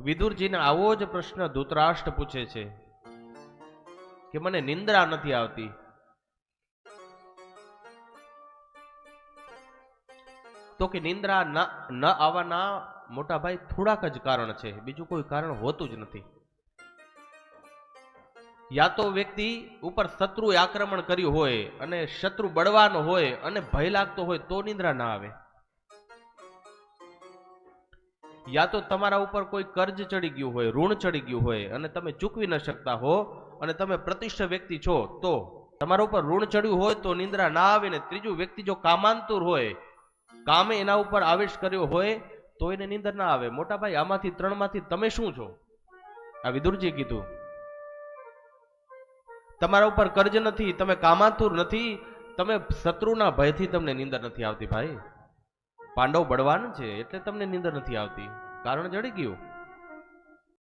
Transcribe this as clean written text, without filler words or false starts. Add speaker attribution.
Speaker 1: વિદુરજીને આવો જ પ્રશ્ન ધૃતરાષ્ટ્ર પૂછે છે કે મને નિંદ્રા નથી આવતી. તો કે નિંદ્રા ન આવવાના મોટા ભાઈ થોડાક જ કારણ છે, બીજું કોઈ કારણ હોતું જ નથી. યા તો વ્યક્તિ ઉપર શત્રુએ આક્રમણ કર્યું હોય અને શત્રુ બળવાન હોય અને ભય લાગતો હોય તો નિંદ્રા ના આવે. યા તો તમારા ઉપર કોઈ કર્જ ચડી ગયું હોય, ઋણ ચડી ગયું હોય અને તમે ચૂકવી ન શકતા હો અને તમે પ્રતિષ્ઠિત વ્યક્તિ છો તો તમારા ઉપર ઋણ ચડ્યું હોય તો નિંદ્રા ના આવે. ને ત્રીજું વ્યક્તિ જો કામાંતુર હોય, કામે એના ઉપર આવેશ કર્યો હોય તો એને નિંદર ના આવે. મોટા ભાઈ આમાંથી ત્રણમાંથી તમે શું છો? આ વિદુરજી કીધું. તમારા ઉપર કર્જ નથી, તમે કામાંતુર નથી, તમે શત્રુના ભયથી તમને નિંદર નથી આવતી. ભાઈ પાંડવ બળવાન છે એટલે તમને નિંદર નથી આવતી, કારણ જડી ગયું.